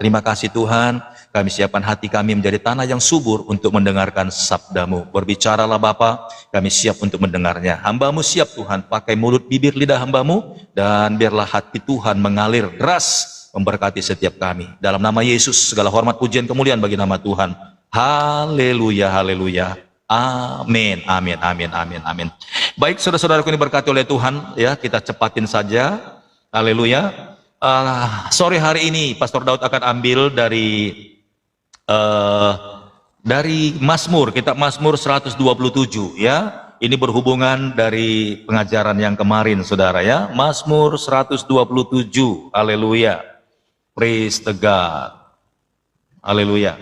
Terima kasih Tuhan, kami siapkan hati kami menjadi tanah yang subur untuk mendengarkan sabda-Mu. Berbicaralah Bapa, kami siap untuk mendengarnya. Hamba-Mu siap Tuhan, pakai mulut bibir lidah hamba-Mu, dan biarlah hati Tuhan mengalir deras, memberkati setiap kami. Dalam nama Yesus, segala hormat, pujian, kemuliaan bagi nama Tuhan. Haleluya, haleluya. Amin, amin, amin, amin, amin. Baik, saudara-saudaraku ini berkati oleh Tuhan, ya kita cepatin saja. Haleluya. Sore hari ini Pastor Daud akan ambil dari Mazmur, kitab Mazmur 127 ya. Ini berhubungan dari pengajaran yang kemarin saudara ya. Mazmur 127. Haleluya. Praise the God. Haleluya.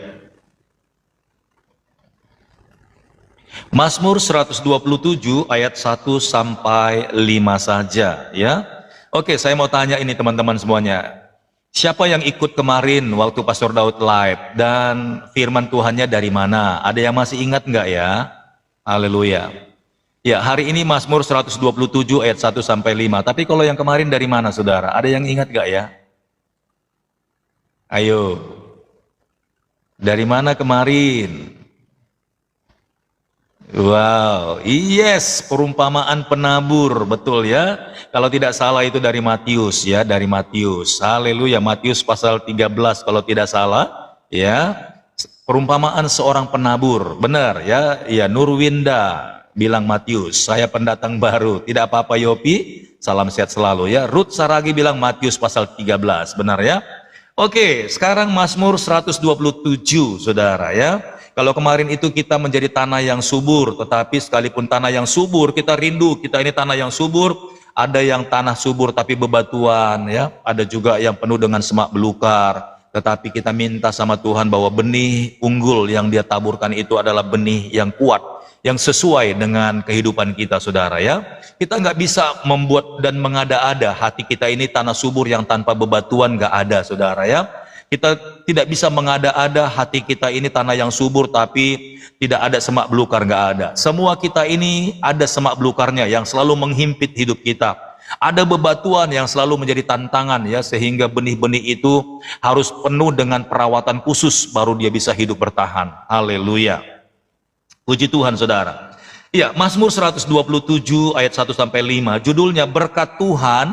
Mazmur 127 ayat 1 sampai 5 saja ya. Oke, saya mau tanya ini teman-teman semuanya. Siapa yang ikut kemarin waktu Pastor Daud live dan firman Tuhannya dari mana? Ada yang masih ingat nggak ya? Haleluya. Ya, hari ini Mazmur 127 ayat 1 sampai 5. Tapi kalau yang kemarin dari mana saudara? Ada yang ingat nggak ya? Ayo. Dari mana kemarin? Wow, yes, perumpamaan penabur, betul ya. Kalau tidak salah itu dari Matius ya, dari Matius. Haleluya, Matius pasal 13 kalau tidak salah ya. Perumpamaan seorang penabur, benar ya. Ya, Nurwinda bilang Matius, saya pendatang baru. Tidak apa-apa Yopi, salam sehat selalu ya. Ruth Saragi bilang Matius pasal 13, benar ya. Oke, sekarang Mazmur 127 saudara ya. Kalau kemarin itu kita menjadi tanah yang subur, tetapi sekalipun tanah yang subur, kita rindu, kita ini tanah yang subur, ada yang tanah subur tapi bebatuan, ya, ada juga yang penuh dengan semak belukar, tetapi kita minta sama Tuhan bahwa benih unggul yang Dia taburkan itu adalah benih yang kuat, yang sesuai dengan kehidupan kita, saudara ya. Kita nggak bisa membuat dan mengada-ada hati kita ini tanah subur yang tanpa bebatuan, nggak ada, saudara ya. Kita tidak bisa mengada-ada hati kita ini tanah yang subur tapi tidak ada semak belukar, nggak ada. Semua kita ini ada semak belukarnya yang selalu menghimpit hidup kita. Ada bebatuan yang selalu menjadi tantangan ya, sehingga benih-benih itu harus penuh dengan perawatan khusus baru dia bisa hidup bertahan. Haleluya. Puji Tuhan saudara. Ya, Mazmur 127 ayat 1 sampai 5, judulnya berkat Tuhan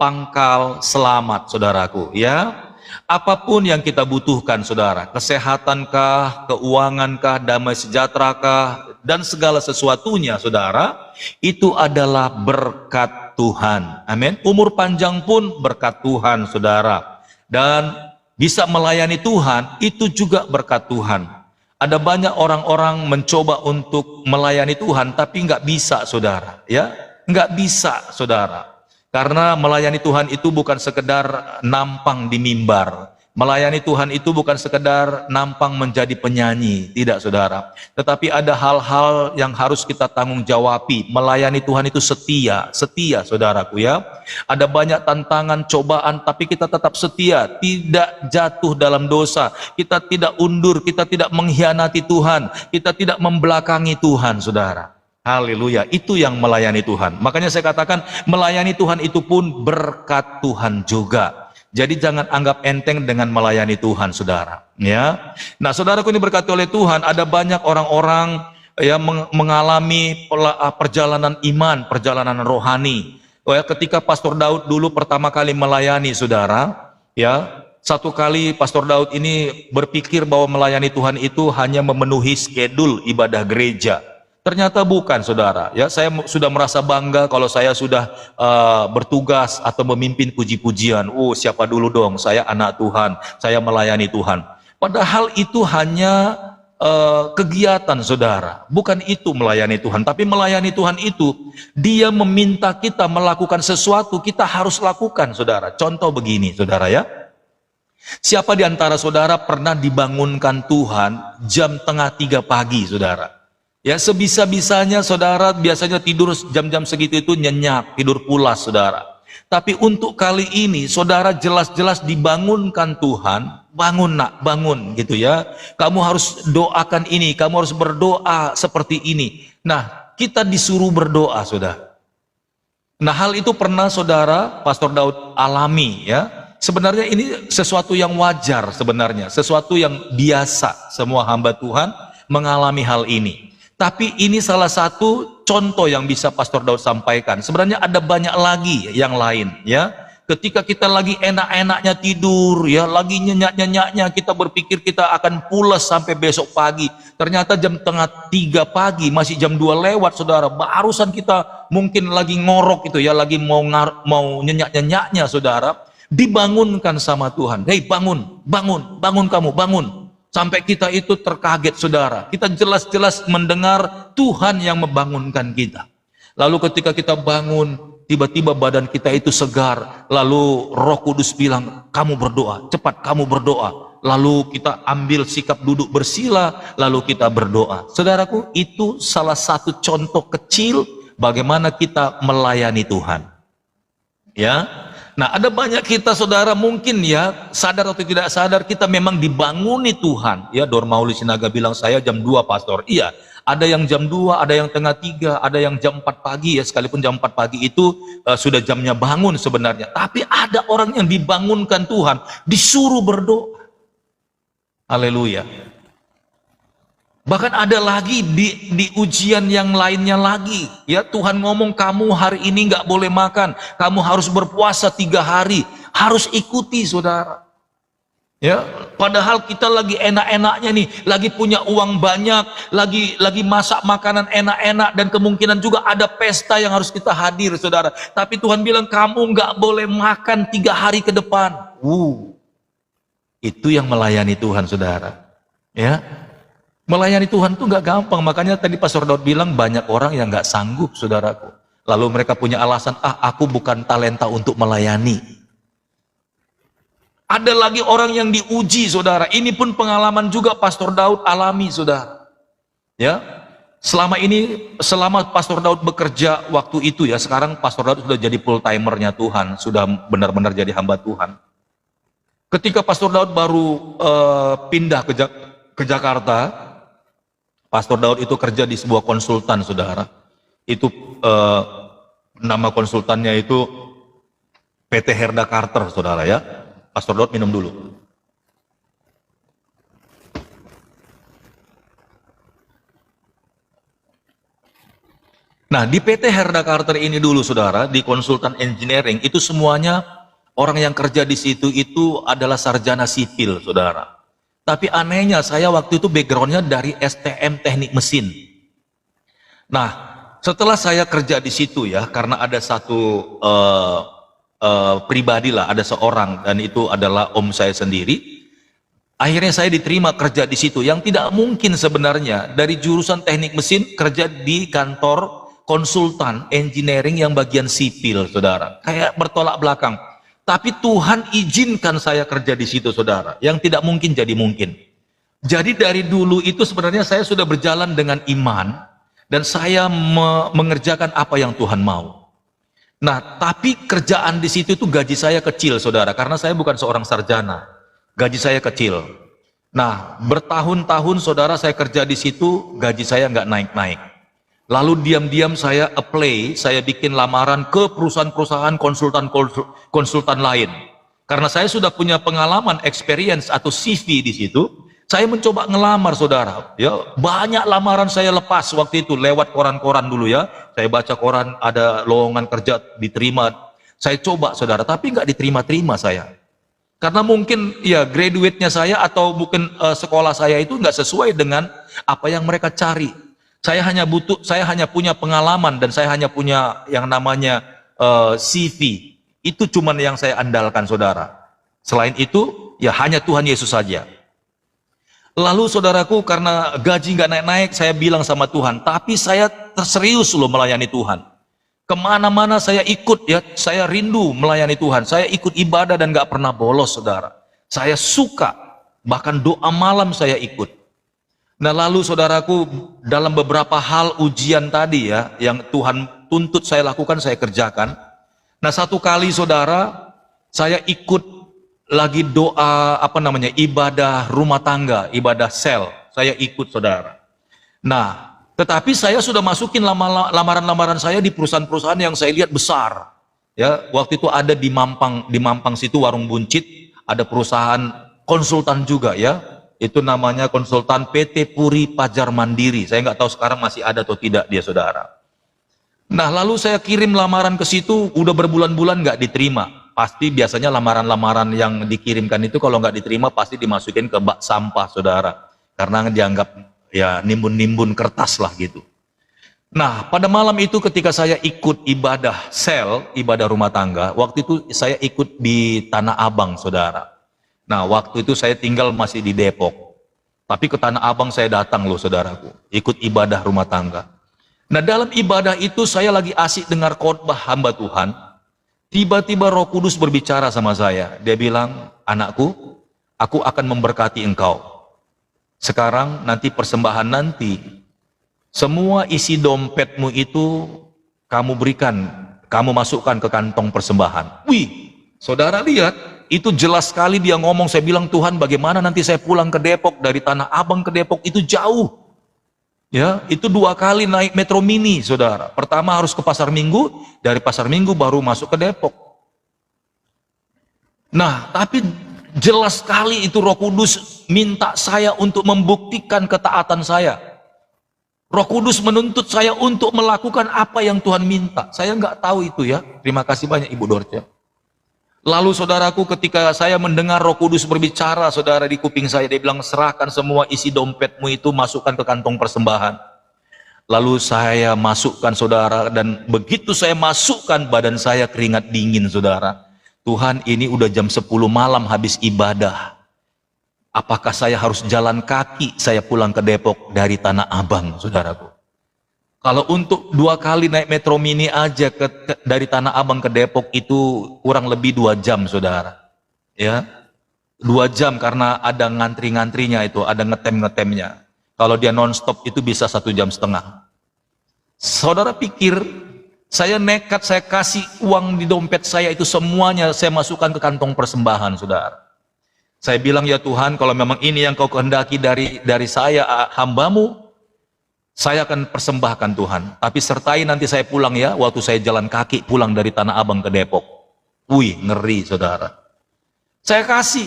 pangkal selamat saudaraku ya. Apapun yang kita butuhkan saudara, kesehatankah, keuangankah, damai sejahterakah, dan segala sesuatunya saudara, itu adalah berkat Tuhan. Amin. Umur panjang pun berkat Tuhan saudara. Dan bisa melayani Tuhan, itu juga berkat Tuhan. Ada banyak orang-orang mencoba untuk melayani Tuhan, tapi nggak bisa saudara. Ya, nggak bisa saudara. Karena melayani Tuhan itu bukan sekedar nampang di mimbar. Melayani Tuhan itu bukan sekedar nampang menjadi penyanyi, tidak saudara. Tetapi ada hal-hal yang harus kita tanggung jawabi. Melayani Tuhan itu setia, setia saudaraku ya. Ada banyak tantangan, cobaan, tapi kita tetap setia, tidak jatuh dalam dosa. Kita tidak undur, kita tidak mengkhianati Tuhan, kita tidak membelakangi Tuhan saudara. Haleluya, itu yang melayani Tuhan. Makanya saya katakan melayani Tuhan itu pun berkat Tuhan juga. Jadi jangan anggap enteng dengan melayani Tuhan saudara ya. Nah saudaraku ini berkati oleh Tuhan, ada banyak orang-orang yang mengalami perjalanan iman, perjalanan rohani. Ketika Pastor Daud dulu pertama kali melayani saudara ya, satu kali Pastor Daud ini berpikir bahwa melayani Tuhan itu hanya memenuhi schedule ibadah gereja. Ternyata bukan saudara ya. Saya sudah merasa bangga kalau saya sudah bertugas atau memimpin puji-pujian. Siapa dulu dong, saya anak Tuhan, saya melayani Tuhan. Padahal itu hanya kegiatan saudara, bukan itu melayani Tuhan. Tapi melayani Tuhan itu Dia meminta kita melakukan sesuatu, kita harus lakukan saudara. Contoh begini saudara ya, siapa di antara saudara pernah dibangunkan Tuhan jam 2:30 pagi saudara? Ya, sebisa-bisanya saudara biasanya tidur jam-jam segitu itu nyenyak, tidur pulas saudara. Tapi untuk kali ini saudara jelas-jelas dibangunkan Tuhan, bangun nak, bangun gitu ya. Kamu harus doakan ini, kamu harus berdoa seperti ini. Nah, kita disuruh berdoa saudara. Nah, hal itu pernah saudara Pastor Daud alami ya. sebenarnya ini sesuatu yang wajar sebenarnya, sesuatu yang biasa semua hamba Tuhan mengalami hal ini. Tapi ini salah satu contoh yang bisa Pastor Daud sampaikan. Sebenarnya ada banyak lagi yang lain, ya. Ketika kita lagi enak-enaknya tidur, ya, lagi nyenyak-nyenyaknya, kita berpikir kita akan pulas sampai besok pagi. Ternyata jam tengah 3 pagi, masih jam 2 lewat, saudara. Barusan kita mungkin lagi ngorok itu, ya, lagi mau nyenyak-nyenyaknya, saudara. Dibangunkan sama Tuhan. Hei, bangun, bangun, bangun kamu, bangun. Sampai kita itu terkaget, saudara. Kita jelas-jelas mendengar Tuhan yang membangunkan kita. Lalu ketika kita bangun, tiba-tiba badan kita itu segar. Lalu Roh Kudus bilang, kamu berdoa, cepat kamu berdoa. Lalu kita ambil sikap duduk bersila, lalu kita berdoa. Saudaraku, itu salah satu contoh kecil bagaimana kita melayani Tuhan. Ya. Nah, ada banyak kita, saudara, mungkin ya sadar atau tidak sadar kita memang dibanguni Tuhan. Ya, Dor Mauli Sinaga bilang, saya jam 2 pastor. Iya, ada yang jam 2, ada yang tengah 3, ada yang jam 4 pagi, ya, sekalipun jam 4 pagi itu sudah jamnya bangun sebenarnya. Tapi ada orang yang dibangunkan Tuhan, disuruh berdoa. Haleluya. Bahkan ada lagi di ujian yang lainnya lagi, ya, Tuhan ngomong kamu hari ini nggak boleh makan, kamu harus berpuasa 3 hari, harus ikuti, saudara. Ya, padahal kita lagi enak-enaknya nih, lagi punya uang banyak, lagi masak makanan enak-enak, dan kemungkinan juga ada pesta yang harus kita hadir, saudara. Tapi Tuhan bilang kamu nggak boleh makan 3 hari ke depan. Itu yang melayani Tuhan, saudara. Ya. Melayani Tuhan itu nggak gampang, makanya tadi Pastor Daud bilang banyak orang yang nggak sanggup, saudaraku. Lalu mereka punya alasan, aku bukan talenta untuk melayani. Ada lagi orang yang diuji, saudara. Ini pun pengalaman juga Pastor Daud alami, saudara. Ya, selama Pastor Daud bekerja waktu itu, ya, sekarang Pastor Daud sudah jadi full timernya Tuhan, sudah benar-benar jadi hamba Tuhan. Ketika Pastor Daud baru pindah ke Jakarta, Pastor Daud itu kerja di sebuah konsultan, saudara. Itu nama konsultannya itu PT Herda Carter, saudara, ya. Pastor Daud minum dulu. Nah, di PT Herda Carter ini dulu, saudara, di konsultan engineering, itu semuanya orang yang kerja di situ itu adalah sarjana sipil, saudara. Tapi anehnya saya waktu itu backgroundnya dari STM teknik mesin. Nah, setelah saya kerja di situ, ya, karena ada satu pribadi lah, ada seorang, dan itu adalah om saya sendiri. Akhirnya saya diterima kerja di situ, yang tidak mungkin sebenarnya dari jurusan teknik mesin kerja di kantor konsultan engineering yang bagian sipil, saudara. Kayak bertolak belakang. Tapi Tuhan izinkan saya kerja di situ, saudara. Yang tidak mungkin jadi mungkin. Jadi dari dulu itu sebenarnya saya sudah berjalan dengan iman, dan saya mengerjakan apa yang Tuhan mau. Nah, tapi kerjaan di situ itu gaji saya kecil, saudara, karena saya bukan seorang sarjana. Gaji saya kecil. Nah, bertahun-tahun, saudara, saya kerja di situ, gaji saya nggak naik-naik. Lalu diam-diam saya apply, saya bikin lamaran ke perusahaan-perusahaan konsultan lain. Karena saya sudah punya pengalaman, experience atau CV di situ, saya mencoba ngelamar, saudara. Ya, banyak lamaran saya lepas waktu itu lewat koran-koran dulu, ya. Saya baca koran ada lowongan kerja diterima. Saya coba, saudara, tapi nggak diterima-terima saya. Karena mungkin ya graduate-nya saya atau mungkin sekolah saya itu nggak sesuai dengan apa yang mereka cari. Saya hanya punya pengalaman, dan saya hanya punya yang namanya CV. Itu cuman yang saya andalkan, saudara. Selain itu, ya hanya Tuhan Yesus saja. Lalu, saudaraku, karena gaji nggak naik-naik, saya bilang sama Tuhan, tapi saya serius loh melayani Tuhan. Kemana-mana saya ikut, ya, saya rindu melayani Tuhan. Saya ikut ibadah dan nggak pernah bolos, saudara. Saya suka, bahkan doa malam saya ikut. Nah, lalu saudaraku, dalam beberapa hal ujian tadi, ya, yang Tuhan tuntut saya lakukan, saya kerjakan. Nah, satu kali, saudara, saya ikut lagi doa, ibadah rumah tangga, ibadah sel. Saya ikut, saudara. Nah, tetapi saya sudah masukin lamaran-lamaran saya di perusahaan-perusahaan yang saya lihat besar. Ya, waktu itu ada di Mampang situ warung buncit, ada perusahaan konsultan juga ya. Itu namanya konsultan PT Puri Pajar Mandiri. Saya nggak tahu sekarang masih ada atau tidak dia, saudara. Nah, lalu saya kirim lamaran ke situ, udah berbulan-bulan nggak diterima. Pasti biasanya lamaran-lamaran yang dikirimkan itu kalau nggak diterima pasti dimasukin ke bak sampah, saudara. Karena dianggap ya nimbun-nimbun kertas lah gitu. Nah, pada malam itu ketika saya ikut ibadah sel, ibadah rumah tangga, waktu itu saya ikut di Tanah Abang, saudara. Nah, waktu itu saya tinggal masih di Depok. Tapi ke Tanah Abang saya datang loh, saudaraku. Ikut ibadah rumah tangga. Nah, dalam ibadah itu saya lagi asik dengar khotbah hamba Tuhan. Tiba-tiba Roh Kudus berbicara sama saya. Dia bilang, anakku, aku akan memberkati engkau. Sekarang nanti persembahan nanti, semua isi dompetmu itu kamu berikan, kamu masukkan ke kantong persembahan. Wih, saudara lihat, itu jelas sekali dia ngomong. Saya bilang, Tuhan bagaimana nanti saya pulang ke Depok, dari Tanah Abang ke Depok itu jauh. Ya, itu 2 kali naik metro mini, saudara. Pertama harus ke Pasar Minggu, dari Pasar Minggu baru masuk ke Depok. Nah, tapi jelas sekali itu Roh Kudus minta saya untuk membuktikan ketaatan saya. Roh Kudus menuntut saya untuk melakukan apa yang Tuhan minta. Saya nggak tahu itu ya. Terima kasih banyak Ibu Dorce. Lalu saudaraku, ketika saya mendengar Roh Kudus berbicara, saudara, di kuping saya, dia bilang, serahkan semua isi dompetmu itu, masukkan ke kantong persembahan. Lalu saya masukkan, saudara, dan begitu saya masukkan, badan saya keringat dingin, saudara. Tuhan, ini udah jam 10 malam habis ibadah. Apakah saya harus jalan kaki saya pulang ke Depok dari Tanah Abang, saudaraku? Kalau untuk 2 kali naik metro mini aja dari Tanah Abang ke Depok itu kurang lebih 2 jam, saudara. Ya, 2 jam karena ada ngantri-ngantrinya itu, ada ngetem-ngetemnya. Kalau dia nonstop itu bisa 1,5 jam. Saudara pikir saya nekat, saya kasih uang di dompet saya itu semuanya saya masukkan ke kantong persembahan, saudara. Saya bilang, ya Tuhan, kalau memang ini yang kau kehendaki dari saya, hambamu, saya akan persembahkan Tuhan. Tapi sertai nanti saya pulang ya, waktu saya jalan kaki pulang dari Tanah Abang ke Depok. Wih, ngeri, saudara. Saya kasih.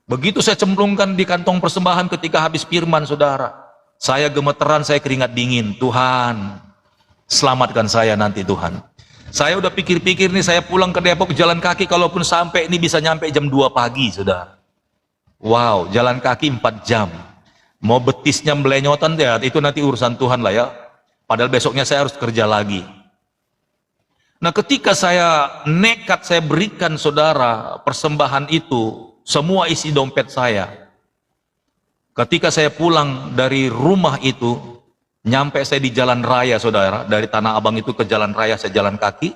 Begitu saya cemplungkan di kantong persembahan ketika habis firman, saudara. Saya gemeteran, saya keringat dingin. Tuhan, selamatkan saya nanti, Tuhan. Saya udah pikir-pikir nih, saya pulang ke Depok jalan kaki, kalaupun sampai ini bisa nyampe jam 2 pagi, saudara. Wow, jalan kaki 4 jam. Mau betisnya melenyotan ya, itu nanti urusan Tuhan lah ya. Padahal besoknya saya harus kerja lagi. Nah, ketika saya nekat, saya berikan, saudara, persembahan itu, semua isi dompet saya. Ketika saya pulang dari rumah itu, nyampe saya di jalan raya, saudara. Dari Tanah Abang itu ke jalan raya, saya jalan kaki.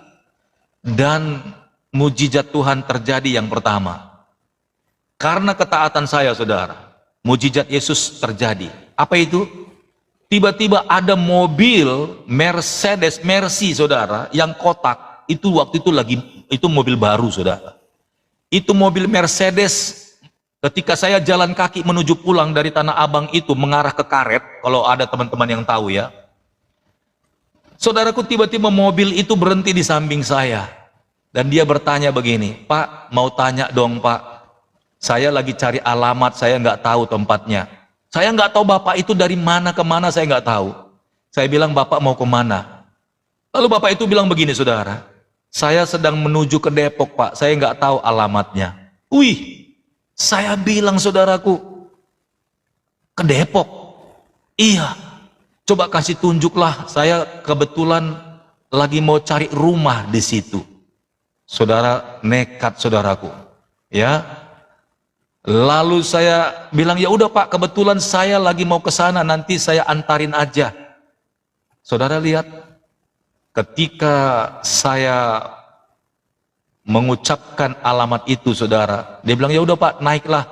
Dan mujizat Tuhan terjadi yang pertama. Karena ketaatan saya, saudara, mujizat Yesus terjadi. Apa itu? Tiba-tiba ada mobil Mercedes Mercy, saudara, yang kotak. Itu waktu itu mobil baru, saudara. Itu mobil Mercedes, ketika saya jalan kaki menuju pulang dari Tanah Abang itu mengarah ke Karet, kalau ada teman-teman yang tahu ya. Saudaraku, tiba-tiba mobil itu berhenti di samping saya. Dan dia bertanya begini, Pak, mau tanya dong, Pak. Saya lagi cari alamat, saya nggak tahu tempatnya. Saya nggak tahu Bapak itu dari mana ke mana, saya nggak tahu. Saya bilang, Bapak mau ke mana? Lalu Bapak itu bilang begini, saudara. Saya sedang menuju ke Depok, Pak. Saya nggak tahu alamatnya. Wih, saya bilang, saudaraku, ke Depok? Iya. Coba kasih tunjuklah. Saya kebetulan lagi mau cari rumah di situ. Saudara, nekat, saudaraku. Ya. Lalu saya bilang, ya udah Pak, kebetulan saya lagi mau ke sana, nanti saya antarin aja. Saudara lihat, ketika saya mengucapkan alamat itu, saudara, dia bilang, ya udah Pak, naiklah,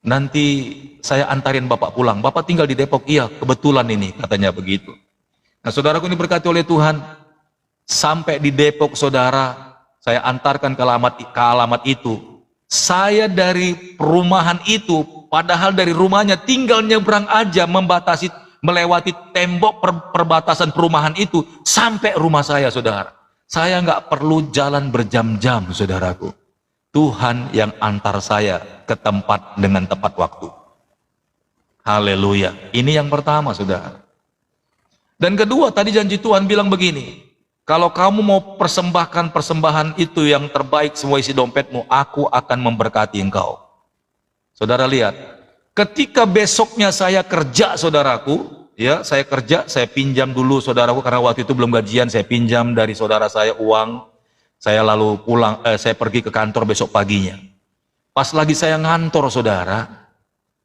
nanti saya antarin Bapak pulang. Bapak tinggal di Depok? Iya, kebetulan ini, katanya begitu. Nah, saudaraku, ini berkati oleh Tuhan. Sampai di Depok, saudara, saya antarkan ke alamat itu. Saya dari perumahan itu, padahal dari rumahnya tinggal nyebrang aja, melewati tembok perbatasan perumahan itu, sampai rumah saya, saudara. Saya nggak perlu jalan berjam-jam, saudaraku. Tuhan yang antar saya ke tempat dengan tepat waktu. Haleluya. Ini yang pertama, saudara. Dan kedua, tadi janji Tuhan bilang begini, kalau kamu mau persembahkan persembahan itu yang terbaik semua isi dompetmu, aku akan memberkati engkau. Saudara lihat, ketika besoknya saya kerja, saudaraku, ya, saya kerja, saya pinjam dulu saudaraku, karena waktu itu belum gajian, saya pinjam dari saudara saya uang, saya lalu pulang, saya pergi ke kantor besok paginya. Pas lagi saya ngantor, saudara,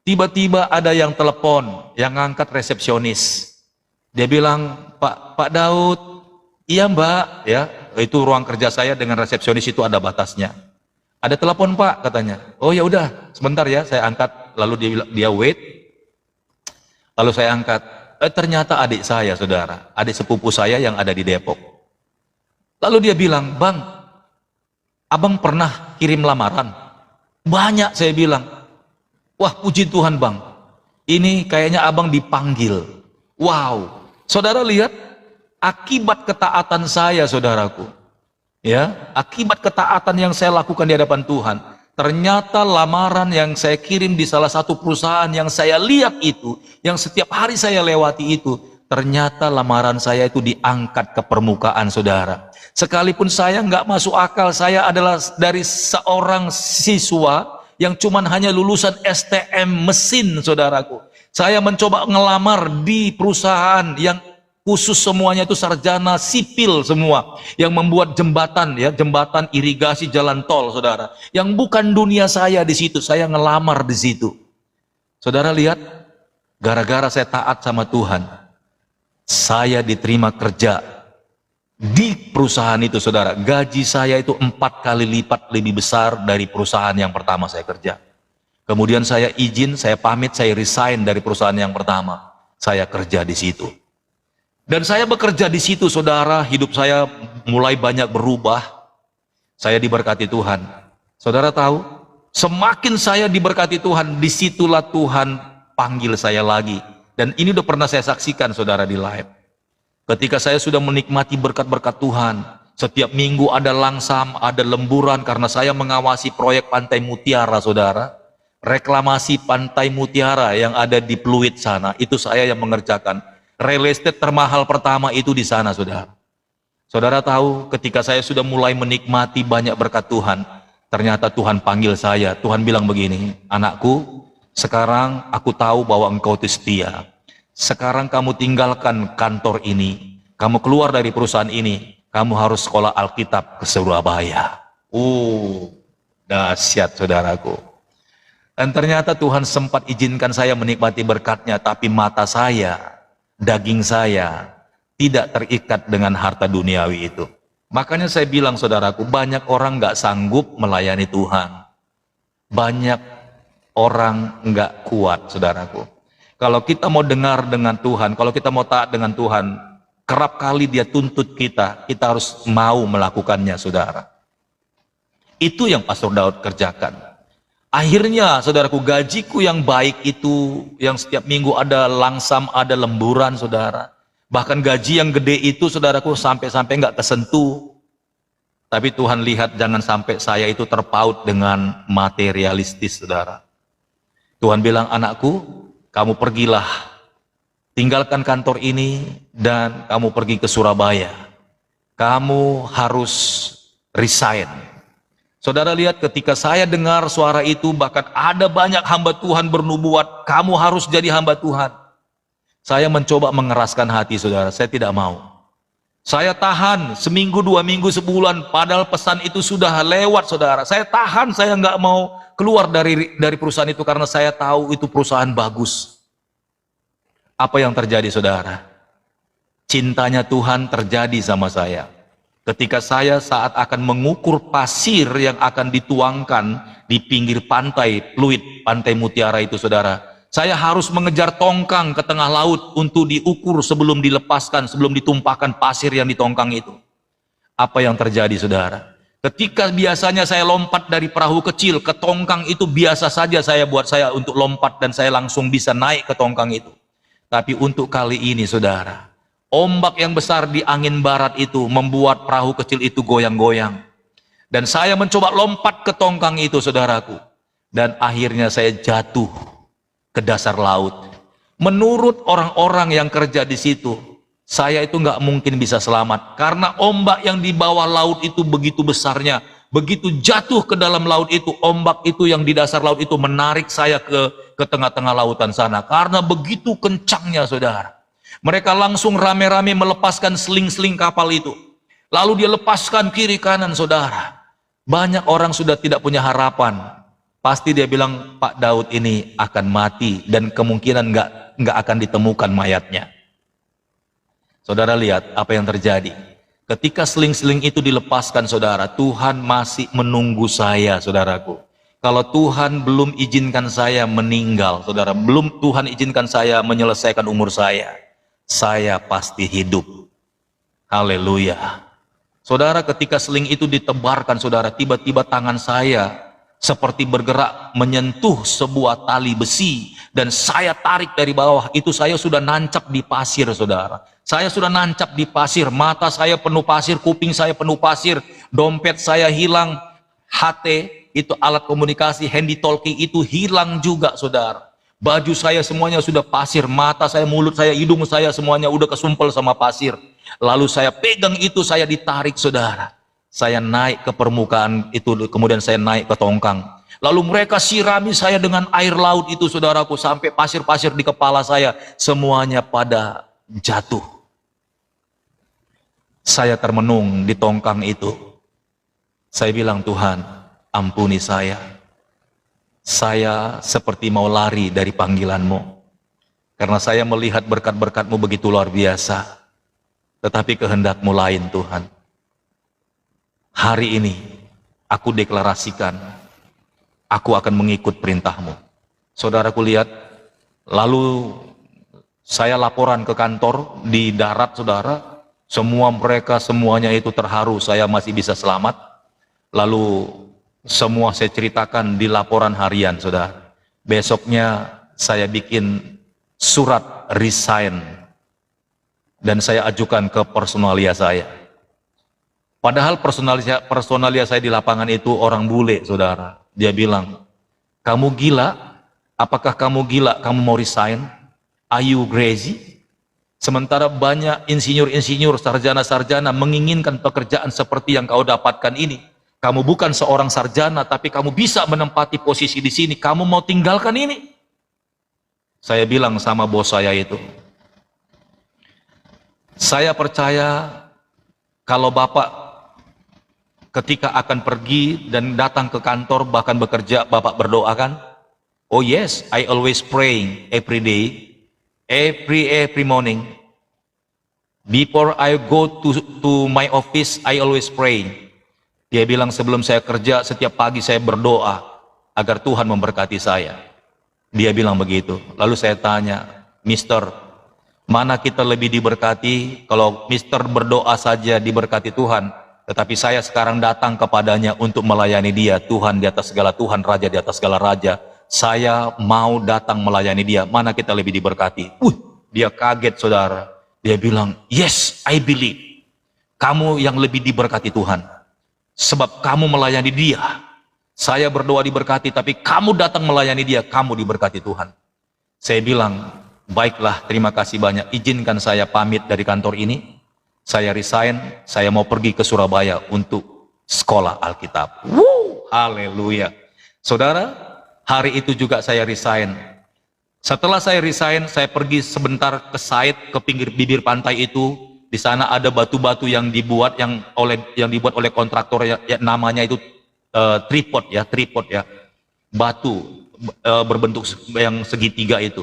tiba-tiba ada yang telepon, yang ngangkat resepsionis. Dia bilang, Pak Daud, iya Mbak, ya, itu ruang kerja saya dengan resepsionis itu ada batasnya. Ada telepon Pak, katanya. Oh ya udah, sebentar ya, saya angkat. Lalu dia wait. Lalu saya angkat. Ternyata adik saya, saudara, adik sepupu saya yang ada di Depok. Lalu dia bilang, Bang, abang pernah kirim lamaran? Banyak, saya bilang. Wah, puji Tuhan Bang, ini kayaknya abang dipanggil. Wow, saudara lihat, akibat ketaatan saya, saudaraku, ya, akibat ketaatan yang saya lakukan di hadapan Tuhan, ternyata lamaran yang saya kirim di salah satu perusahaan yang saya lihat itu, yang setiap hari saya lewati itu, ternyata lamaran saya itu diangkat ke permukaan, saudara. Sekalipun saya nggak masuk akal, saya adalah dari seorang siswa yang cuman hanya lulusan STM mesin, saudaraku. Saya mencoba ngelamar di perusahaan yang khusus semuanya itu sarjana sipil semua, yang membuat jembatan, ya, jembatan irigasi jalan tol, saudara. Yang bukan dunia saya di situ, saya ngelamar di situ. Saudara lihat, gara-gara saya taat sama Tuhan, saya diterima kerja di perusahaan itu, saudara. Gaji saya itu 4 kali lipat lebih besar dari perusahaan yang pertama saya kerja. Kemudian saya izin, saya pamit, saya resign dari perusahaan yang pertama. Saya kerja di situ. Dan saya bekerja di situ, saudara, hidup saya mulai banyak berubah. Saya diberkati Tuhan. Saudara tahu, semakin saya diberkati Tuhan, disitulah Tuhan panggil saya lagi. Dan ini udah pernah saya saksikan, saudara, di live. Ketika saya sudah menikmati berkat-berkat Tuhan, setiap minggu ada langsam, ada lemburan, karena saya mengawasi proyek Pantai Mutiara, saudara. Reklamasi Pantai Mutiara yang ada di Pluit sana, itu saya yang mengerjakan. Real estate termahal pertama itu di sana, saudara. Saudara tahu, ketika saya sudah mulai menikmati banyak berkat Tuhan, ternyata Tuhan panggil saya. Tuhan bilang begini, anakku, sekarang aku tahu bahwa engkau setia. Sekarang kamu tinggalkan kantor ini, kamu keluar dari perusahaan ini, kamu harus sekolah Alkitab ke Surabaya. Dahsyat, saudaraku. Dan ternyata Tuhan sempat izinkan saya menikmati berkatnya, tapi mata saya, daging saya, tidak terikat dengan harta duniawi itu. Makanya saya bilang, saudaraku, banyak orang nggak sanggup melayani Tuhan. Banyak orang nggak kuat, saudaraku. Kalau kita mau dengar dengan Tuhan, kalau kita mau taat dengan Tuhan, kerap kali Dia tuntut kita harus mau melakukannya, saudara. Itu yang Pastor Daud kerjakan. Akhirnya, saudaraku, gajiku yang baik itu, yang setiap minggu ada langsam, ada lemburan, saudara. Bahkan gaji yang gede itu, saudaraku, sampai-sampai nggak kesentuh. Tapi Tuhan lihat jangan sampai saya itu terpaut dengan materialistis, saudara. Tuhan bilang, anakku, kamu pergilah, tinggalkan kantor ini dan kamu pergi ke Surabaya. Kamu harus resign. Saudara lihat, ketika saya dengar suara itu, bahkan ada banyak hamba Tuhan bernubuat, kamu harus jadi hamba Tuhan. Saya mencoba mengeraskan hati, saudara, saya tidak mau. Saya tahan seminggu, 2 minggu, sebulan, padahal pesan itu sudah lewat, saudara. Saya tahan, saya nggak mau keluar dari perusahaan itu karena saya tahu itu perusahaan bagus. Apa yang terjadi, saudara? Cintanya Tuhan terjadi sama saya. Ketika saya saat akan mengukur pasir yang akan dituangkan di pinggir pantai Pluit, Pantai Mutiara itu, saudara, saya harus mengejar tongkang ke tengah laut untuk diukur sebelum dilepaskan, sebelum ditumpahkan pasir yang di tongkang itu. Apa yang terjadi, saudara? Ketika biasanya saya lompat dari perahu kecil ke tongkang itu biasa saja buat saya untuk lompat dan saya langsung bisa naik ke tongkang itu. Tapi untuk kali ini, saudara, Ombak yang besar di angin barat itu membuat perahu kecil itu goyang-goyang. Dan saya mencoba lompat ke tongkang itu, saudaraku. Dan akhirnya saya jatuh ke dasar laut. Menurut orang-orang yang kerja di situ, saya itu nggak mungkin bisa selamat. Karena ombak yang di bawah laut itu begitu besarnya. Begitu jatuh ke dalam laut itu, ombak itu yang di dasar laut itu menarik saya ke tengah-tengah lautan sana. Karena begitu kencangnya, saudara. Mereka langsung rame-rame melepaskan seling-seling kapal itu. Lalu dia lepaskan kiri kanan, saudara. Banyak orang sudah tidak punya harapan. Pasti dia bilang, Pak Daud ini akan mati dan kemungkinan nggak akan ditemukan mayatnya. Saudara lihat apa yang terjadi. Ketika seling-seling itu dilepaskan, saudara, Tuhan masih menunggu saya, saudaraku. Kalau Tuhan belum izinkan saya meninggal, saudara, belum Tuhan izinkan saya menyelesaikan umur saya pasti hidup. Haleluya. Saudara, ketika seling itu ditebarkan, saudara, tiba-tiba tangan saya seperti bergerak menyentuh sebuah tali besi dan saya tarik dari bawah. Itu saya sudah nancap di pasir, saudara. Saya sudah nancap di pasir, mata saya penuh pasir, kuping saya penuh pasir, dompet saya hilang, HT itu alat komunikasi, handy talkie itu hilang juga, saudara. Baju saya semuanya sudah pasir, mata saya, mulut saya, hidung saya semuanya udah kesumpel sama pasir. Lalu saya pegang itu, saya ditarik, saudara. Saya naik ke permukaan itu, kemudian saya naik ke tongkang. Lalu mereka sirami saya dengan air laut itu, saudaraku, sampai pasir-pasir di kepala saya semuanya pada jatuh. Saya termenung di tongkang itu. Saya bilang, Tuhan, ampuni saya. Saya seperti mau lari dari panggilan-Mu. Karena saya melihat berkat-berkat-Mu begitu luar biasa. Tetapi kehendak-Mu lain, Tuhan. Hari ini, aku deklarasikan, aku akan mengikut perintah-Mu. Saudaraku lihat, lalu saya laporan ke kantor di darat, saudara. Semua mereka, semuanya itu terharu, saya masih bisa selamat. Lalu semua saya ceritakan di laporan harian, saudara. Besoknya saya bikin surat resign dan saya ajukan ke personalia saya. Padahal personalia saya di lapangan itu orang bule, saudara. Dia bilang, kamu gila? Apakah kamu gila? Kamu mau resign? Are you crazy? Sementara banyak insinyur-insinyur, sarjana-sarjana menginginkan pekerjaan seperti yang kau dapatkan ini. Kamu bukan seorang sarjana, tapi kamu bisa menempati posisi di sini. Kamu mau tinggalkan ini? Saya bilang sama bos saya itu, saya percaya kalau Bapak ketika akan pergi dan datang ke kantor, bahkan bekerja, Bapak berdoakan. Oh yes, I always praying every day, every morning. Before I go to my office, I always pray. Dia bilang sebelum saya kerja, setiap pagi saya berdoa agar Tuhan memberkati saya. Dia bilang begitu. Lalu saya tanya, Mister, mana kita lebih diberkati? Kalau Mister berdoa saja diberkati Tuhan, tetapi saya sekarang datang kepadanya untuk melayani dia. Tuhan di atas segala Tuhan, Raja di atas segala Raja. Saya mau datang melayani dia. Mana kita lebih diberkati? Dia kaget, saudara. Dia bilang, yes, I believe. Kamu yang lebih diberkati Tuhan. Sebab kamu melayani dia. Saya berdoa diberkati, tapi kamu datang melayani dia, kamu diberkati Tuhan. Saya bilang, baiklah, terima kasih banyak. Izinkan saya pamit dari kantor ini. Saya resign, saya mau pergi ke Surabaya untuk sekolah Alkitab. Haleluya. Saudara, hari itu juga saya resign. Setelah saya resign, saya pergi sebentar ke site, ke pinggir bibir pantai itu. Di sana ada batu-batu yang dibuat oleh kontraktor ya, namanya itu tripod ya, batu berbentuk yang segitiga itu.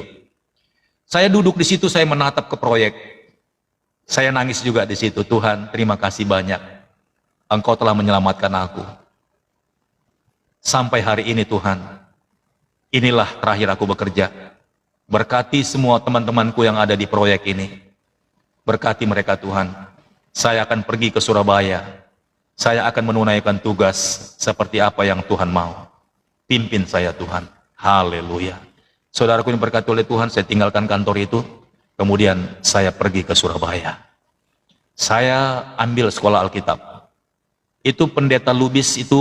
Saya duduk di situ, saya menatap ke proyek. Saya nangis juga di situ. Tuhan, terima kasih banyak. Engkau telah menyelamatkan aku. Sampai hari ini, Tuhan, inilah terakhir aku bekerja. Berkati semua teman-temanku yang ada di proyek ini. Berkati mereka, Tuhan. Saya akan pergi ke Surabaya. Saya akan menunaikan tugas seperti apa yang Tuhan mau. Pimpin saya, Tuhan. Haleluya. Saudaraku yang berkati oleh Tuhan, saya tinggalkan kantor itu. Kemudian saya pergi ke Surabaya. Saya ambil sekolah Alkitab. Itu pendeta Lubis itu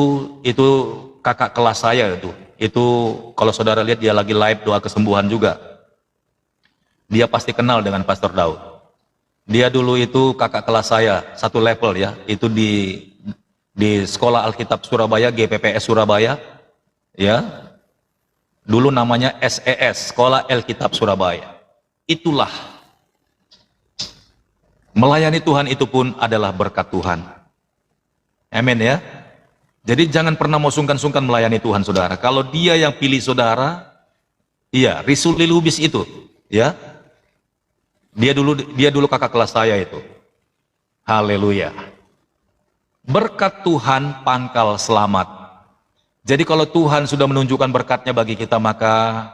kakak kelas saya itu. Itu kalau saudara lihat dia lagi live doa kesembuhan juga. Dia pasti kenal dengan Pastor Daud. Dia dulu itu kakak kelas saya, satu level ya. Itu di sekolah Alkitab Surabaya, GPPS Surabaya, ya. Dulu namanya SES, Sekolah Alkitab Surabaya. Itulah melayani Tuhan itu pun adalah berkat Tuhan. Amin ya. Jadi jangan pernah mau sungkan-sungkan melayani Tuhan, saudara. Kalau dia yang pilih saudara, iya, Risuli Lubis itu, ya. Dia dulu kakak kelas saya itu. Haleluya. Berkat Tuhan pangkal selamat. Jadi kalau Tuhan sudah menunjukkan berkatnya bagi kita, maka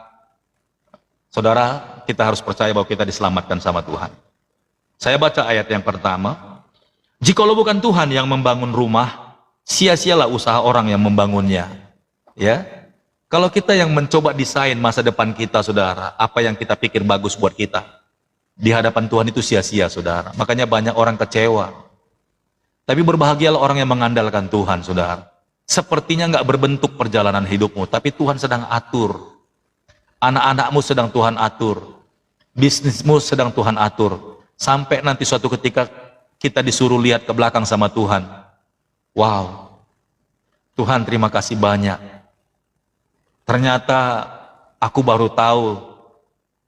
saudara, kita harus percaya bahwa kita diselamatkan sama Tuhan. Saya baca ayat yang pertama. Jikalau bukan Tuhan yang membangun rumah, sia-sialah usaha orang yang membangunnya. Ya. Kalau kita yang mencoba desain masa depan kita, saudara, apa yang kita pikir bagus buat kita, di hadapan Tuhan itu sia-sia, saudara. Makanya banyak orang kecewa. Tapi berbahagialah orang yang mengandalkan Tuhan, saudara. Sepertinya nggak berbentuk perjalanan hidupmu, tapi Tuhan sedang atur. Anak-anakmu sedang Tuhan atur. Bisnismu sedang Tuhan atur. Sampai nanti suatu ketika kita disuruh lihat ke belakang sama Tuhan. Wow, Tuhan terima kasih banyak. Ternyata aku baru tahu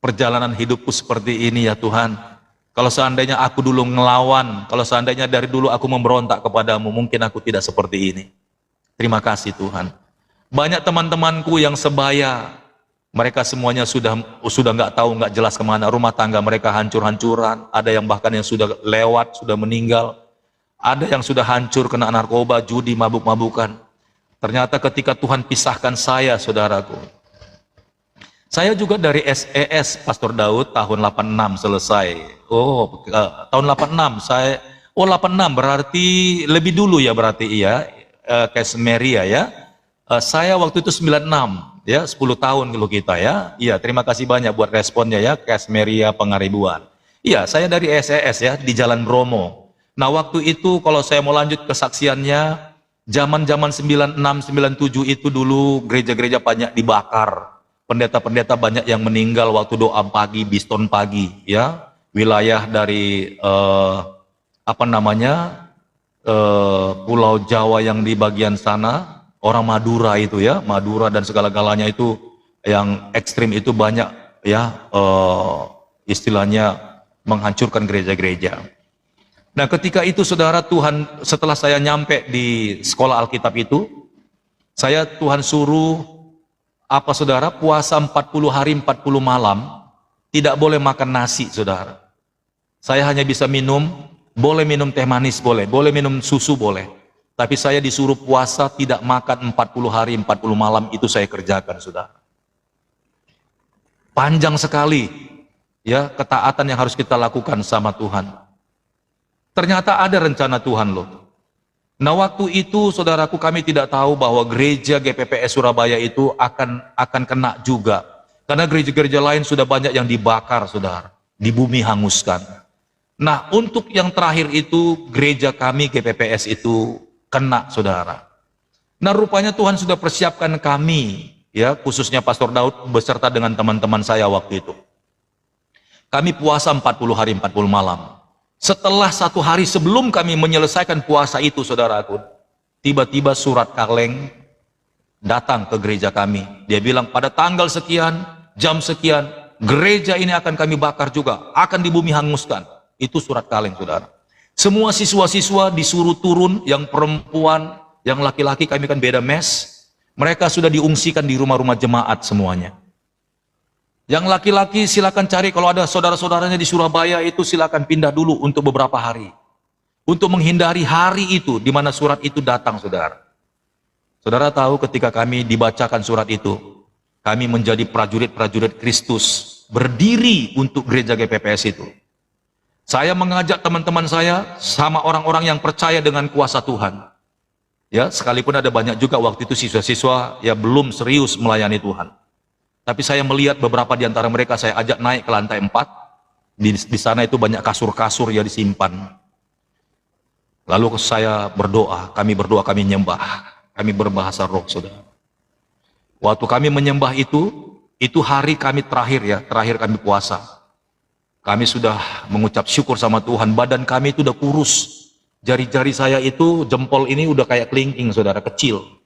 perjalanan hidupku seperti ini ya Tuhan. Kalau seandainya aku dulu ngelawan, kalau seandainya dari dulu aku memberontak kepadamu, mungkin aku tidak seperti ini. Terima kasih Tuhan. Banyak teman-temanku yang sebaya, mereka semuanya sudah nggak tahu, nggak jelas kemana. Rumah tangga mereka hancur-hancuran. Ada yang bahkan yang sudah lewat, sudah meninggal. Ada yang sudah hancur kena narkoba, judi, mabuk-mabukan. Ternyata ketika Tuhan pisahkan saya, saudaraku. Saya juga dari SES Pastor Daud tahun 86 selesai. Tahun 86 saya. 86 berarti lebih dulu ya berarti iya. Kesmeria ya. Saya waktu itu 96 ya, 10 tahun dulu kita ya. Iya, terima kasih banyak buat responnya ya, Kesmeria Pengaribuan. Iya, saya dari SES ya di Jalan Bromo. Nah, waktu itu kalau saya mau lanjut kesaksiannya, zaman-zaman 96 97 itu dulu gereja-gereja banyak dibakar. Pendeta-pendeta banyak yang meninggal waktu doa pagi, biston pagi ya. Wilayah dari Pulau Jawa yang di bagian sana, orang Madura itu ya, Madura dan segala-galanya itu yang ekstrim itu banyak ya, istilahnya menghancurkan gereja-gereja. Nah ketika itu saudara, Tuhan setelah saya nyampe di sekolah Alkitab itu, Tuhan suruh apa saudara, puasa 40 hari 40 malam, tidak boleh makan nasi saudara. Saya hanya bisa boleh minum teh manis boleh minum susu boleh. Tapi saya disuruh puasa tidak makan 40 hari 40 malam, itu saya kerjakan saudara. Panjang sekali ya ketaatan yang harus kita lakukan sama Tuhan. Ternyata ada rencana Tuhan loh. Nah waktu itu saudaraku, kami tidak tahu bahwa gereja GPPS Surabaya itu akan kena juga. Karena gereja-gereja lain sudah banyak yang dibakar saudara, di bumi hanguskan. Nah untuk yang terakhir itu gereja kami GPPS itu kena saudara. Nah rupanya Tuhan sudah persiapkan kami ya, khususnya Pastor Daud beserta dengan teman-teman saya waktu itu. Kami puasa 40 hari 40 malam. Setelah 1 hari sebelum kami menyelesaikan puasa itu saudaraku, tiba-tiba surat kaleng datang ke gereja kami. Dia bilang pada tanggal sekian, jam sekian, gereja ini akan kami bakar juga, akan di bumi hanguskan. Itu surat kaleng saudara. Semua siswa-siswa disuruh turun, yang perempuan, yang laki-laki, kami kan beda mes. Mereka sudah diungsikan di rumah-rumah jemaat semuanya. Yang laki-laki silakan cari, kalau ada saudara-saudaranya di Surabaya itu silakan pindah dulu untuk beberapa hari. Untuk menghindari hari itu di mana surat itu datang saudara. Saudara tahu ketika kami dibacakan surat itu, kami menjadi prajurit-prajurit Kristus, berdiri untuk gereja GPPS itu. Saya mengajak teman-teman saya sama orang-orang yang percaya dengan kuasa Tuhan. Ya, sekalipun ada banyak juga waktu itu siswa-siswa ya belum serius melayani Tuhan. Tapi saya melihat beberapa di antara mereka saya ajak naik ke lantai 4. Di sana itu banyak kasur-kasur ya disimpan. Lalu saya berdoa, kami nyembah, kami berbahasa roh, saudara. Waktu kami menyembah itu hari kami terakhir kami puasa. Kami sudah mengucap syukur sama Tuhan, badan kami itu udah kurus. Jari-jari saya itu, jempol ini udah kayak kelingking, saudara, kecil.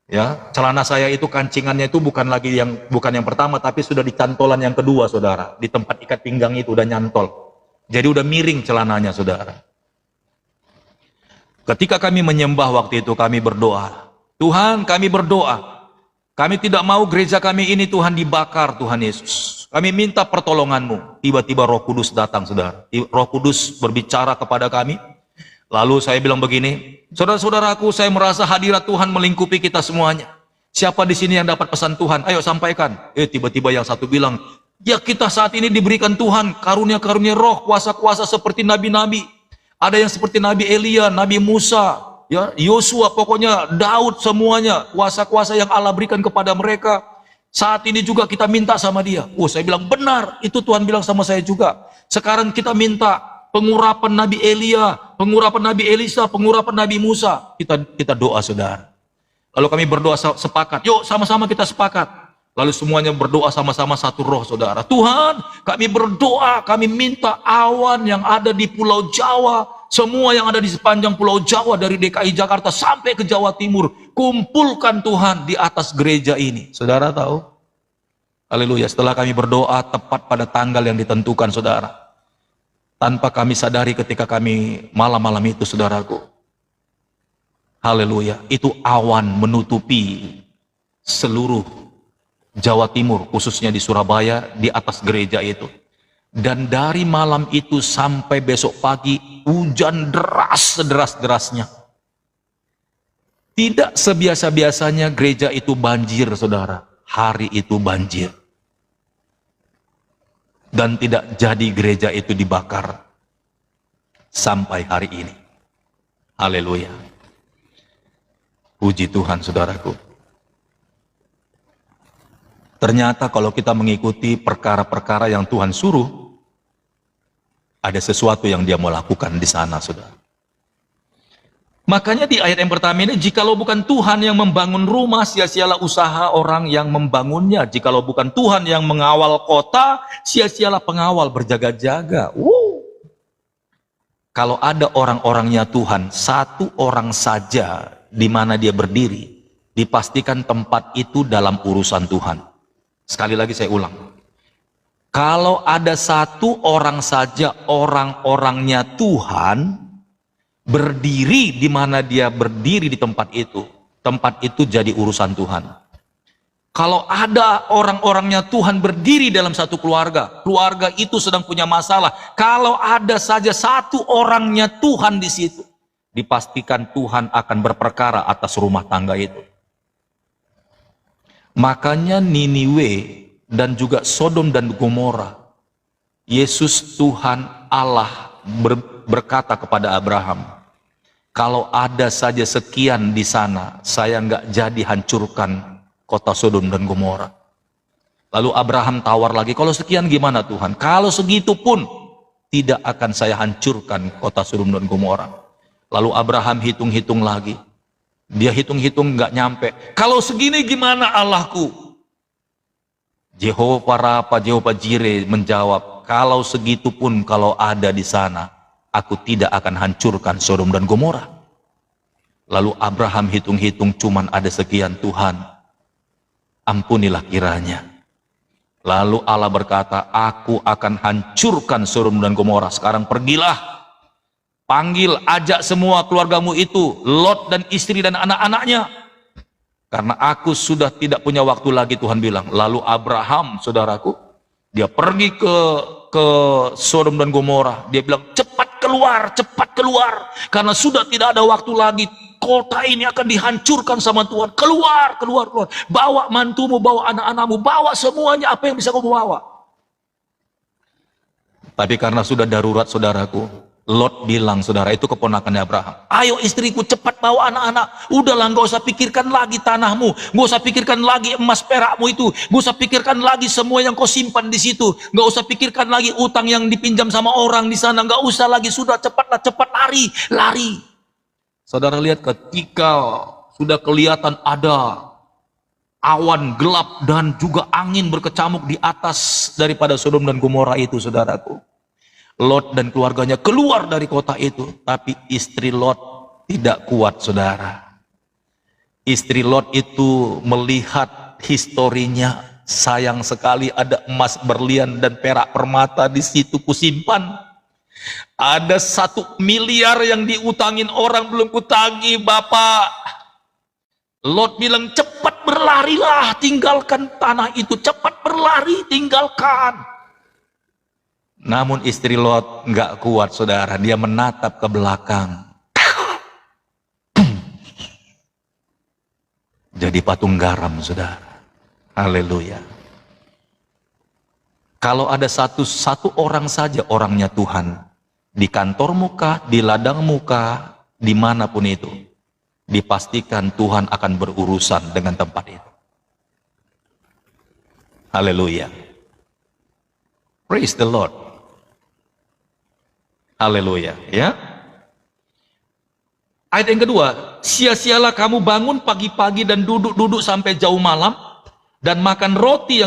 Ya, celana saya itu kancingannya itu bukan yang pertama, tapi sudah di cantolan yang kedua, saudara. Di tempat ikat pinggang itu udah nyantol. Jadi udah miring celananya, saudara. Ketika kami menyembah waktu itu, kami berdoa. Tuhan, kami berdoa. Kami tidak mau gereja kami ini, Tuhan, dibakar, Tuhan Yesus. Kami minta pertolongan-Mu. Tiba-tiba Roh Kudus datang, saudara. Roh Kudus berbicara kepada kami. Lalu saya bilang begini, saudara-saudaraku, saya merasa hadirat Tuhan melingkupi kita semuanya. Siapa di sini yang dapat pesan Tuhan? Ayo sampaikan. Tiba-tiba yang satu bilang, ya kita saat ini diberikan Tuhan karunia-karunia roh, kuasa-kuasa seperti nabi-nabi. Ada yang seperti Nabi Elia, Nabi Musa, ya Yosua, pokoknya Daud, semuanya kuasa-kuasa yang Allah berikan kepada mereka. Saat ini juga kita minta sama dia. Saya bilang benar, itu Tuhan bilang sama saya juga. Sekarang kita minta pengurapan Nabi Elia, pengurapan Nabi Elisa, pengurapan Nabi Musa. Kita doa, saudara. Lalu kami berdoa sepakat. Yuk sama-sama kita sepakat. Lalu semuanya berdoa sama-sama satu roh, saudara. Tuhan, kami berdoa, kami minta awan yang ada di Pulau Jawa, semua yang ada di sepanjang Pulau Jawa dari DKI Jakarta sampai ke Jawa Timur, kumpulkan Tuhan di atas gereja ini. Saudara tahu? Haleluya. Setelah kami berdoa tepat pada tanggal yang ditentukan, saudara. Tanpa kami sadari ketika kami malam-malam itu, saudaraku. Haleluya. Itu awan menutupi seluruh Jawa Timur, khususnya di Surabaya, di atas gereja itu. Dan dari malam itu sampai besok pagi, hujan deras, sederas-derasnya. Tidak sebiasa-biasanya gereja itu banjir, saudara. Hari itu banjir. Dan tidak jadi gereja itu dibakar. Sampai hari ini. Haleluya. Puji Tuhan, saudaraku. Ternyata kalau kita mengikuti perkara-perkara yang Tuhan suruh, ada sesuatu yang dia mau lakukan di sana, saudara. Makanya di ayat yang pertama ini, jikalau bukan Tuhan yang membangun rumah, sia-sialah usaha orang yang membangunnya. Jikalau bukan Tuhan yang mengawal kota, sia-sialah pengawal berjaga-jaga. Kalau ada orang-orangnya Tuhan, satu orang saja di mana dia berdiri, dipastikan tempat itu dalam urusan Tuhan. Sekali lagi saya ulang. Kalau ada satu orang saja orang-orangnya Tuhan berdiri di mana dia berdiri di tempat itu jadi urusan Tuhan. Kalau ada orang-orangnya Tuhan berdiri dalam satu keluarga, keluarga itu sedang punya masalah. Kalau ada saja satu orangnya Tuhan di situ, dipastikan Tuhan akan berperkara atas rumah tangga itu. Makanya Niniwe dan juga Sodom dan Gomora, Yesus Tuhan Allah berkata kepada Abraham, kalau ada saja sekian di sana, saya nggak jadi hancurkan kota Sodom dan Gomora. Lalu Abraham tawar lagi, kalau sekian gimana Tuhan? Kalau segitu pun tidak akan saya hancurkan kota Sodom dan Gomora. Lalu Abraham hitung-hitung lagi. Dia hitung-hitung nggak nyampe. Kalau segini gimana Allahku? Jehovah Rafa, Jehovah Jireh menjawab, kalau segitu pun kalau ada di sana, aku tidak akan hancurkan Sodom dan Gomora. Lalu Abraham hitung-hitung cuman ada sekian, Tuhan, ampunilah kiranya. Lalu Allah berkata, aku akan hancurkan Sodom dan Gomora. Sekarang pergilah. Panggil, ajak semua keluargamu itu, Lot dan istri dan anak-anaknya. Karena aku sudah tidak punya waktu lagi, Tuhan bilang. Lalu Abraham, saudaraku, dia pergi ke Sodom dan Gomora. Dia bilang, cepat keluar. Karena sudah tidak ada waktu lagi. Kota ini akan dihancurkan sama Tuhan. Keluar. Bawa mantumu, bawa anak-anakmu, bawa semuanya apa yang bisa kau bawa. Tapi karena sudah darurat, saudaraku, Lot bilang, saudara, itu keponakannya Abraham, ayo istriku cepat bawa anak-anak, udahlah nggak usah pikirkan lagi tanahmu, nggak usah pikirkan lagi emas perakmu itu, nggak usah pikirkan lagi semua yang kau simpan di situ, nggak usah pikirkan lagi utang yang dipinjam sama orang di sana, nggak usah lagi, sudah cepatlah, cepat lari, lari. Saudara lihat ketika sudah kelihatan ada awan gelap dan juga angin berkecamuk di atas daripada Sodom dan Gomora itu, saudaraku, Lot dan keluarganya keluar dari kota itu, tapi istri Lot tidak kuat, saudara. Istri Lot itu melihat historinya, sayang sekali ada emas berlian dan perak permata di situ kusimpan. Ada 1 miliar yang diutangin orang belum kutagi, Bapak. Lot bilang, cepat berlarilah, tinggalkan tanah itu, cepat berlari, tinggalkan. Namun istri Lot nggak kuat, saudara. Dia menatap ke belakang. Jadi patung garam, saudara. Haleluya. Kalau ada satu orang saja, orangnya Tuhan, di kantor muka, di ladang muka, dimanapun itu, dipastikan Tuhan akan berurusan dengan tempat itu. Haleluya. Praise the Lord. Haleluya, ya. Ayat yang kedua, sia-sialah kamu bangun pagi-pagi dan duduk-duduk sampai jauh malam dan makan roti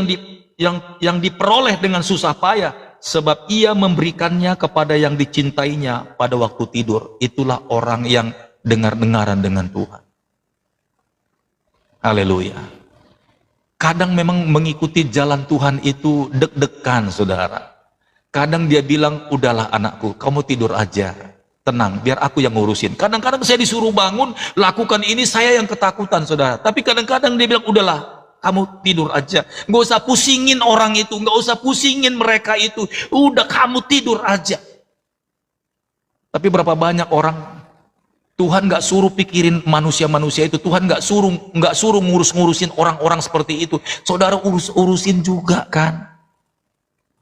yang diperoleh dengan susah payah, sebab ia memberikannya kepada yang dicintainya pada waktu tidur. Itulah orang yang dengar-dengaran dengan Tuhan. Haleluya. Kadang memang mengikuti jalan Tuhan itu deg-degan, saudara. Kadang dia bilang, udahlah anakku, kamu tidur aja, tenang, biar aku yang ngurusin. Kadang-kadang saya disuruh bangun, lakukan ini, saya yang ketakutan, saudara. Tapi kadang-kadang dia bilang, udahlah, kamu tidur aja. Nggak usah pusingin orang itu, nggak usah pusingin mereka itu. Udah, kamu tidur aja. Tapi berapa banyak orang, Tuhan nggak suruh pikirin manusia-manusia itu. Tuhan nggak suruh ngurus-ngurusin orang-orang seperti itu. Saudara urusin juga kan.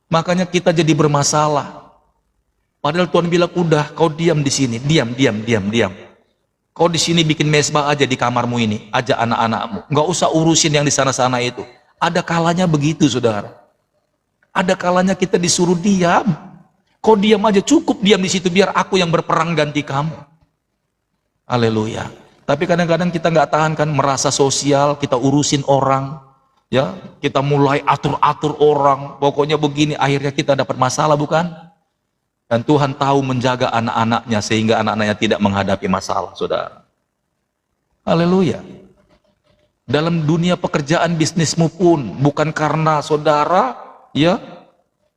Makanya kita jadi bermasalah. Padahal Tuhan bilang, udah kau diam di sini, diam. Kau di sini bikin mesbah aja di kamarmu ini, ajak anak-anakmu. Nggak usah urusin yang di sana-sana itu. Ada kalanya begitu, saudara. Ada kalanya kita disuruh diam. Kau diam aja, cukup diam di situ, biar aku yang berperang ganti kamu. Haleluya. Tapi kadang-kadang kita nggak tahan kan, merasa sosial, kita urusin orang. Ya, kita mulai atur-atur orang, pokoknya begini, akhirnya kita dapat masalah, bukan? Dan Tuhan tahu menjaga anak-anaknya sehingga anak-anaknya tidak menghadapi masalah, saudara. Haleluya. Dalam dunia pekerjaan bisnismu pun, bukan karena saudara, ya,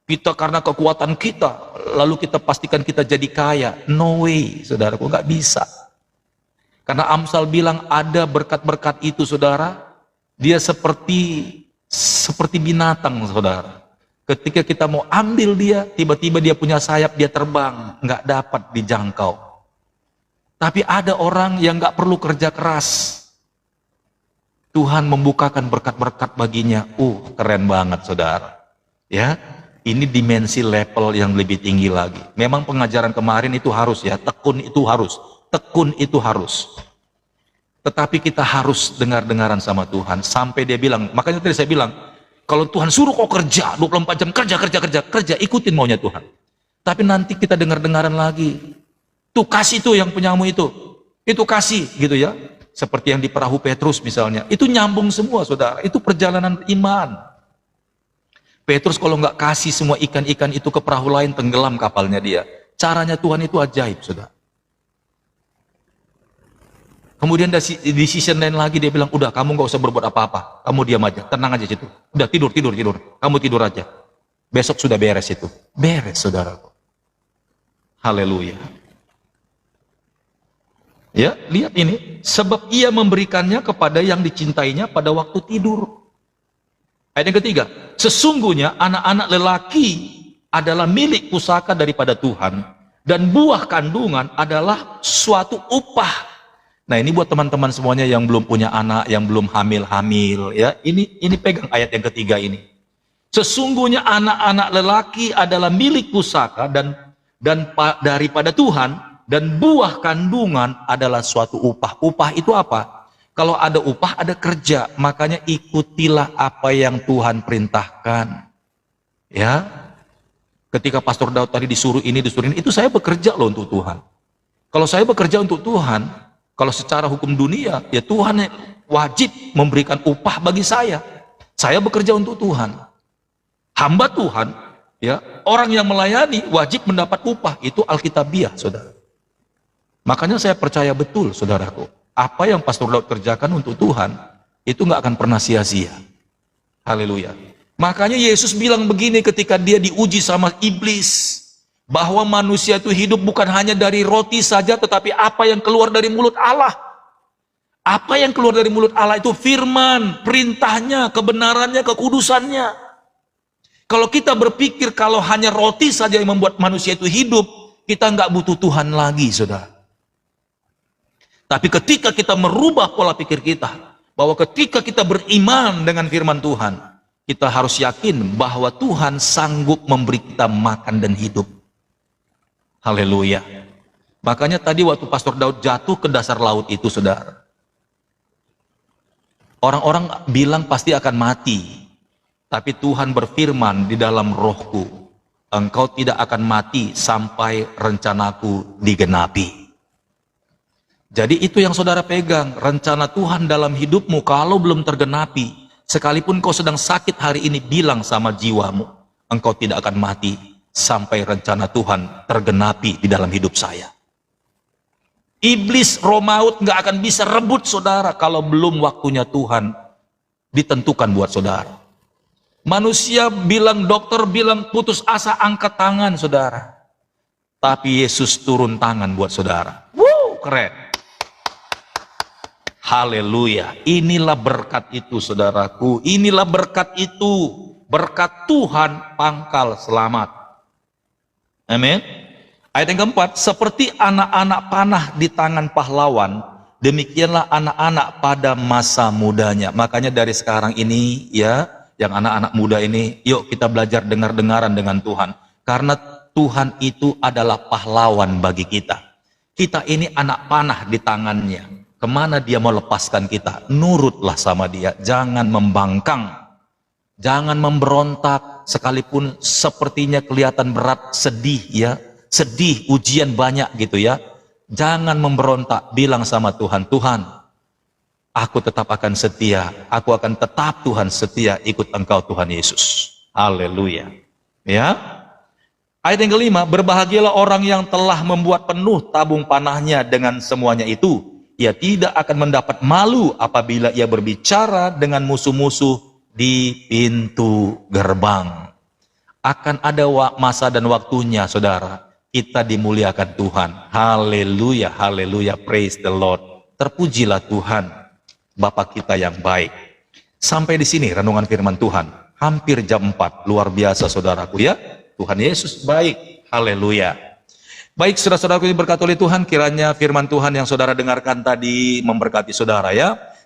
kita karena kekuatan kita, lalu kita pastikan kita jadi kaya. No way, saudara, kok nggak bisa. Karena Amsal bilang ada berkat-berkat itu, saudara. Dia seperti binatang, saudara. Ketika kita mau ambil dia, tiba-tiba dia punya sayap, dia terbang, nggak dapat dijangkau. Tapi ada orang yang nggak perlu kerja keras. Tuhan membukakan berkat-berkat baginya. Keren banget, saudara. Ya, ini dimensi level yang lebih tinggi lagi. Memang pengajaran kemarin itu harus, ya, tekun itu harus. Tetapi kita harus dengar-dengaran sama Tuhan sampai dia bilang, makanya tadi saya bilang, kalau Tuhan suruh kau kerja 24 jam, kerja, ikutin maunya Tuhan. Tapi nanti kita dengar-dengaran lagi, tuh kasih tuh yang punyamu itu kasih gitu ya. Seperti yang di perahu Petrus misalnya, itu nyambung semua, saudara. Itu perjalanan iman. Petrus kalau nggak kasih semua ikan-ikan itu ke perahu lain, tenggelam kapalnya dia. Caranya Tuhan itu ajaib, saudara. Kemudian di season lain lagi dia bilang, udah kamu nggak usah berbuat apa-apa, kamu diam aja, tenang aja situ. Udah tidur, kamu tidur aja. Besok sudah beres itu, beres, saudaraku. Haleluya. Ya, lihat ini, sebab ia memberikannya kepada yang dicintainya pada waktu tidur. Ayat yang ketiga, sesungguhnya anak-anak lelaki adalah milik pusaka daripada Tuhan, dan buah kandungan adalah suatu upah. Nah, ini buat teman-teman semuanya yang belum punya anak, yang belum hamil-hamil, ya. Ini pegang ayat yang ketiga ini. Sesungguhnya anak-anak lelaki adalah milik pusaka dan daripada Tuhan, dan buah kandungan adalah suatu upah. Upah itu apa? Kalau ada upah, ada kerja. Makanya ikutilah apa yang Tuhan perintahkan. Ya, ketika Pastor Daud tadi disuruh ini, itu saya bekerja loh untuk Tuhan. Kalau saya bekerja untuk Tuhan, kalau secara hukum dunia, ya Tuhan wajib memberikan upah bagi saya. Saya bekerja untuk Tuhan. Hamba Tuhan, ya, orang yang melayani wajib mendapat upah. Itu Alkitabiah, saudara. Makanya saya percaya betul, saudaraku, apa yang Pastor Daud kerjakan untuk Tuhan, itu nggak akan pernah sia-sia. Haleluya. Makanya Yesus bilang begini ketika dia diuji sama iblis, bahwa manusia itu hidup bukan hanya dari roti saja, tetapi apa yang keluar dari mulut Allah. Apa yang keluar dari mulut Allah itu firman, perintahnya, kebenarannya, kekudusannya. Kalau kita berpikir kalau hanya roti saja yang membuat manusia itu hidup, kita nggak butuh Tuhan lagi, saudara. Tapi ketika kita merubah pola pikir kita, bahwa ketika kita beriman dengan firman Tuhan, kita harus yakin bahwa Tuhan sanggup memberi kita makan dan hidup. Haleluya. Makanya tadi waktu Pastor Daud jatuh ke dasar laut itu, saudara, orang-orang bilang pasti akan mati. Tapi Tuhan berfirman di dalam rohku, engkau tidak akan mati sampai rencanaku digenapi. Jadi itu yang saudara pegang, rencana Tuhan dalam hidupmu kalau belum tergenapi, sekalipun kau sedang sakit hari ini, bilang sama jiwamu, engkau tidak akan mati sampai rencana Tuhan tergenapi di dalam hidup saya. Iblis, roh maut nggak akan bisa rebut saudara kalau belum waktunya Tuhan ditentukan buat saudara. Manusia bilang, dokter bilang putus asa, angkat tangan saudara. Tapi Yesus turun tangan buat saudara. Wow, keren. Haleluya. Inilah berkat itu, saudaraku. Inilah berkat itu. Berkat Tuhan pangkal selamat. Amin. Ayat yang keempat, seperti anak-anak panah di tangan pahlawan, demikianlah anak-anak pada masa mudanya. Makanya dari sekarang ini, ya, yang anak-anak muda ini, yuk kita belajar dengar-dengaran dengan Tuhan. Karena Tuhan itu adalah pahlawan bagi kita. Kita ini anak panah di tangannya. Kemana dia mau lepaskan kita? Nurutlah sama dia. Jangan membangkang. Jangan memberontak. Sekalipun sepertinya kelihatan berat, sedih ya. Sedih, ujian banyak gitu ya. Jangan memberontak. Bilang sama Tuhan, Tuhan, aku tetap akan setia. Aku akan tetap Tuhan setia ikut Engkau Tuhan Yesus. Haleluya. Ya. Ayat yang kelima, berbahagialah orang yang telah membuat penuh tabung panahnya dengan semuanya itu. Ia tidak akan mendapat malu apabila ia berbicara dengan musuh-musuh di pintu gerbang. Akan ada masa dan waktunya, saudara, kita dimuliakan Tuhan. Haleluya, haleluya, praise the Lord. Terpujilah Tuhan, Bapa kita yang baik. Sampai di sini renungan firman Tuhan. Hampir jam 4, luar biasa saudaraku ya. Tuhan Yesus baik, haleluya. Baik, saudara-saudaraku yang diberkati oleh Tuhan, kiranya firman Tuhan yang saudara dengarkan tadi memberkati saudara ya.